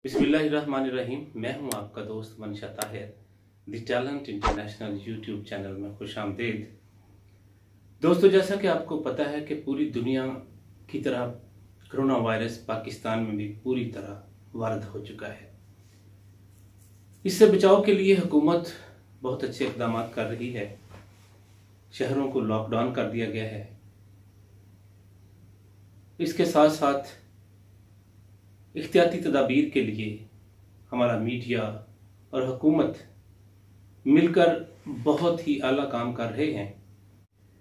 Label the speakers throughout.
Speaker 1: बिस्मिल्लाहिर्रहमानिर्रहीम। मैं हूं आपका दोस्त मनशा Tahir. The talent international YouTube channel में खुशामदीद। दोस्तों, जैसा कि आपको पता है कि पूरी दुनिया की तरह कोरोना वायरस पाकिस्तान में भी पूरी तरह वारद हो चुका है। इससे बचाव के लिए हुकूमत बहुत अच्छे इक़दाम कर रही है। शहरों को लॉकडाउन कर दिया गया है। इसके साथ साथ एहतियाती तदाबीर के लिए हमारा मीडिया और हुकूमत मिलकर बहुत ही आला काम कर रहे हैं।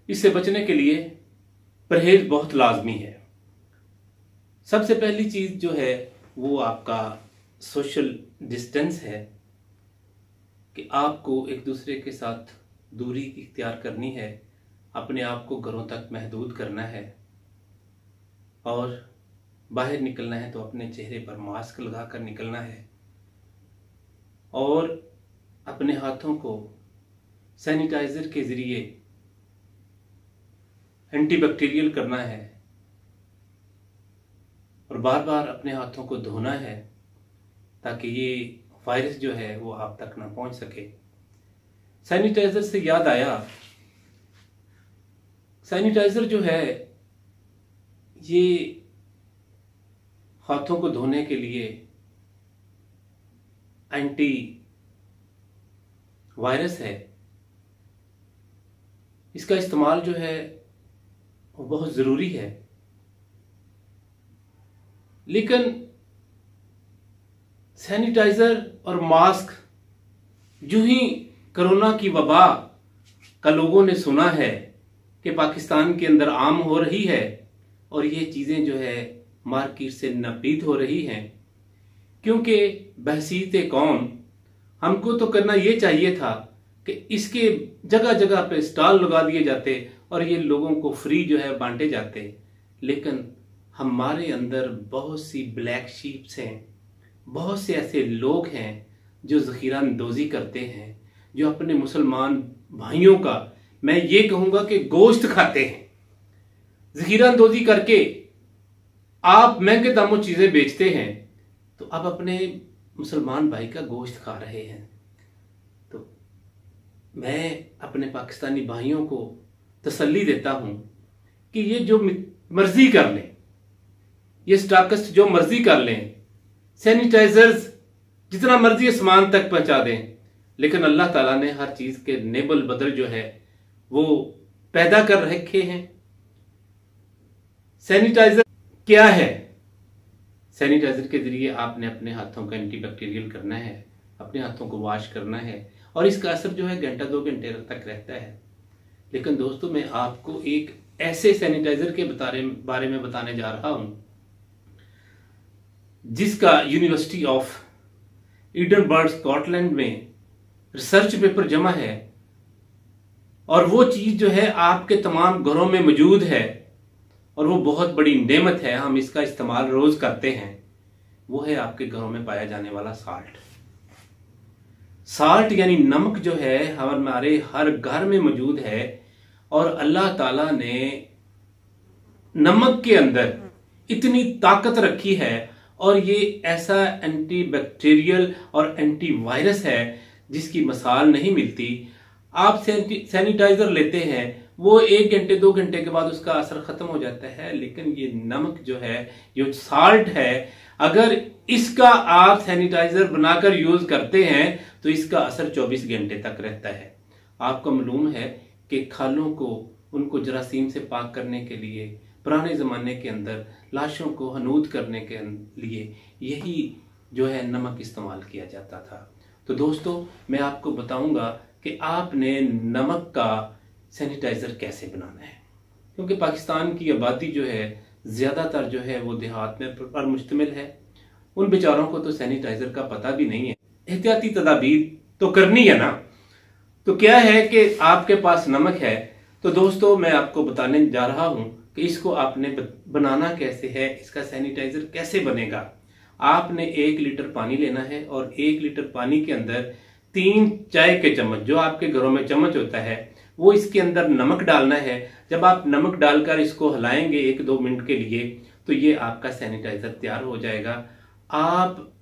Speaker 1: इससे बचने के लिए परहेज बहुत लाजमी है। सबसे पहली चीज़ जो है वो आपका सोशल डिस्टेंस है कि आपको एक दूसरे के साथ दूरी इख्तियार करनी है, अपने आप को घरों तक महदूद करना है और बाहर निकलना है तो अपने चेहरे पर मास्क लगाकर निकलना है और अपने हाथों को सैनिटाइजर के ज़रिए एंटीबैक्टीरियल करना है और बार बार अपने हाथों को धोना है ताकि ये वायरस जो है वो आप तक ना पहुंच सके। सैनिटाइजर से याद आया, सैनिटाइजर जो है ये हाथों को धोने के लिए एंटी वायरस है। इसका इस्तेमाल जो है वो बहुत ज़रूरी है, लेकिन सैनिटाइज़र और मास्क जो ही कोरोना की वबा का लोगों ने सुना है कि पाकिस्तान के अंदर आम हो रही है और ये चीज़ें जो है मार्केट से नापीद हो रही हैं, क्योंकि बहसीते कौम हमको तो करना ये चाहिए था कि इसके जगह जगह पे स्टॉल लगा दिए जाते और ये लोगों को फ्री जो है बांटे जाते। लेकिन हमारे अंदर बहुत सी ब्लैक शीप्स हैं, बहुत से ऐसे लोग हैं जो ज़ख़ीरा अंदोज़ी करते हैं, जो अपने मुसलमान भाइयों का, मैं ये कहूँगा कि गोश्त खाते हैं। ज़ख़ीरा अंदोज़ी करके आप महंगे दामों चीज़ें बेचते हैं तो आप अपने मुसलमान भाई का गोश्त खा रहे हैं। तो मैं अपने पाकिस्तानी भाइयों को तसल्ली देता हूं कि ये जो मर्जी कर लें, ये स्टॉकिस्ट जो मर्जी कर लें, सैनिटाइजर्स जितना मर्जी सामान तक पहुंचा दें, लेकिन अल्लाह ताला ने हर चीज़ के नेबल बदल जो है वो पैदा कर रखे हैं। सैनिटाइजर क्या है? सैनिटाइजर के जरिए आपने अपने हाथों का एंटीबैक्टीरियल करना है, अपने हाथों को वॉश करना है और इसका असर जो है घंटा 2 घंटे तक रहता है। लेकिन दोस्तों, मैं आपको एक ऐसे सैनिटाइजर के बारे में बताने जा रहा हूं जिसका यूनिवर्सिटी ऑफ एडिनबर्ग स्कॉटलैंड में रिसर्च पेपर जमा है और वो चीज जो है आपके तमाम घरों में मौजूद है और वो बहुत बड़ी नेमत है। हम इसका इस्तेमाल रोज करते हैं। वो है आपके घरों में पाया जाने वाला साल्ट। साल्ट यानी नमक जो है हमारे हर घर में मौजूद है और अल्लाह ताला ने नमक के अंदर इतनी ताकत रखी है और ये ऐसा एंटीबैक्टीरियल और एंटीवायरस है जिसकी मिसाल नहीं मिलती। आप सैनिटाइजर लेते हैं, वो 1 घंटे 2 घंटे के बाद उसका असर खत्म हो जाता है, लेकिन ये नमक जो है, ये साल्ट है, अगर इसका आप सैनिटाइजर बनाकर यूज करते हैं तो इसका असर 24 घंटे तक रहता है। आपको मालूम है कि खालों को, उनको जरासीम से पाक करने के लिए पुराने जमाने के अंदर लाशों को हनूद करने के लिए यही जो है नमक इस्तेमाल किया जाता था। तो दोस्तों, मैं आपको बताऊंगा कि आपने नमक का सैनिटाइजर कैसे बनाना है, क्योंकि पाकिस्तान की आबादी जो है ज़्यादातर जो है वो देहात में पर मुश्तमिल है। उन बेचारों को तो सैनिटाइजर का पता भी नहीं है। एहतियाती तदाबीर तो करनी है ना। तो क्या है कि आपके पास नमक है, तो दोस्तों मैं आपको बताने जा रहा हूं कि इसको आपने बनाना कैसे है, इसका सैनिटाइजर कैसे बनेगा। आपने 1 लीटर पानी लेना है और 1 लीटर पानी के अंदर 3 चाय के चम्मच, जो आपके घरों में चम्मच होता है, वो इसके अंदर नमक डालना है। जब आप नमक डालकर इसको हिलाएंगे 1-2 मिनट के लिए तो ये आपका सैनिटाइजर तैयार हो जाएगा। आप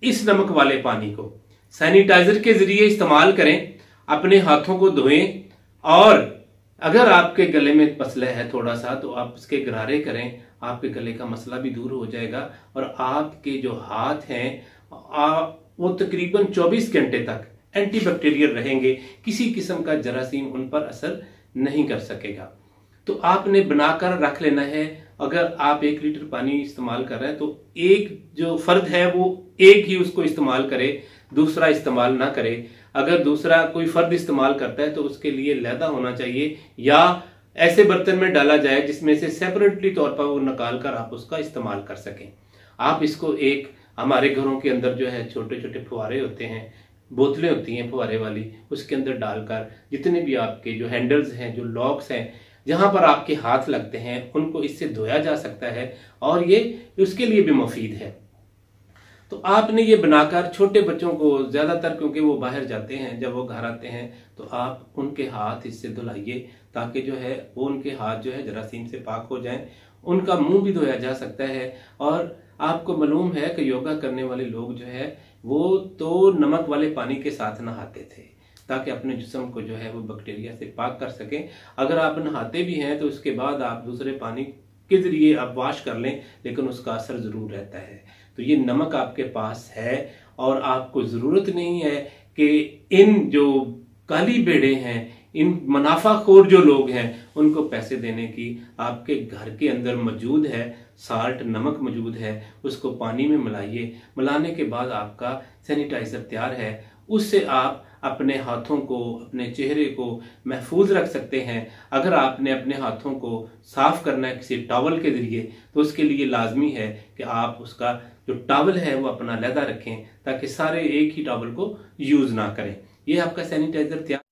Speaker 1: इस नमक वाले पानी को सैनिटाइजर के जरिए इस्तेमाल करें, अपने हाथों को धोएं, और अगर आपके गले में मसला है थोड़ा सा तो आप उसके गरारे करें, आपके गले का मसला भी दूर हो जाएगा और आपके जो हाथ हैं वो तकरीबन 24 घंटे तक एंटीबैक्टीरियल रहेंगे, किसी किस्म का जरासीम उन पर असर नहीं कर सकेगा। तो आपने बनाकर रख लेना है। अगर आप 1 लीटर पानी इस्तेमाल कर रहे हैं तो एक जो फर्द है वो एक ही उसको इस्तेमाल करे, दूसरा इस्तेमाल ना करे। अगर दूसरा कोई फर्द इस्तेमाल करता है तो उसके लिए लहदा होना चाहिए, या ऐसे बर्तन में डाला जाए जिसमें से सेपरेटली तौर पर वो निकाल कर आप उसका इस्तेमाल कर सकें। आप इसको एक, हमारे घरों के अंदर जो है छोटे छोटे फुहारे होते हैं, बोतलें होती हैं फुहारे वाली, उसके अंदर डालकर जितने भी आपके जो हैंडल्स हैं, जो लॉक्स हैं, जहां पर आपके हाथ लगते हैं, उनको इससे धोया जा सकता है और ये उसके लिए भी मुफीद है। तो आपने ये बनाकर छोटे बच्चों को, ज्यादातर क्योंकि वो बाहर जाते हैं, जब वो घर आते हैं तो आप उनके हाथ इससे धुलाइए, ताकि जो है वो उनके हाथ जो है जरासीम से पाक हो जाएं। उनका मुंह भी धोया जा सकता है। और आपको मालूम है कि योगा करने वाले लोग जो है वो तो नमक वाले पानी के साथ नहाते थे, ताकि अपने जिस्म को जो है वो बैक्टीरिया से पाक कर सकें। अगर आप नहाते भी हैं तो उसके बाद आप दूसरे पानी के जरिए आप वॉश कर लें, लेकिन उसका असर जरूर रहता है। तो ये नमक आपके पास है और आपको जरूरत नहीं है कि इन जो काली भेड़े हैं, इन मुनाफाखोर जो लोग हैं, उनको पैसे देने की। आपके घर के अंदर मौजूद है साल्ट, नमक मौजूद है, उसको पानी में मिलाइए। मिलाने के बाद आपका सैनिटाइजर तैयार है। उससे आप अपने हाथों को, अपने चेहरे को महफूज रख सकते हैं। अगर आपने अपने हाथों को साफ करना है किसी टॉवल के जरिए, तो उसके लिए लाजमी है कि आप उसका जो टॉवल है वो अपना अलहदा रखें, ताकि सारे एक ही टॉवल को यूज ना करें। ये आपका सैनिटाइजर तैयार।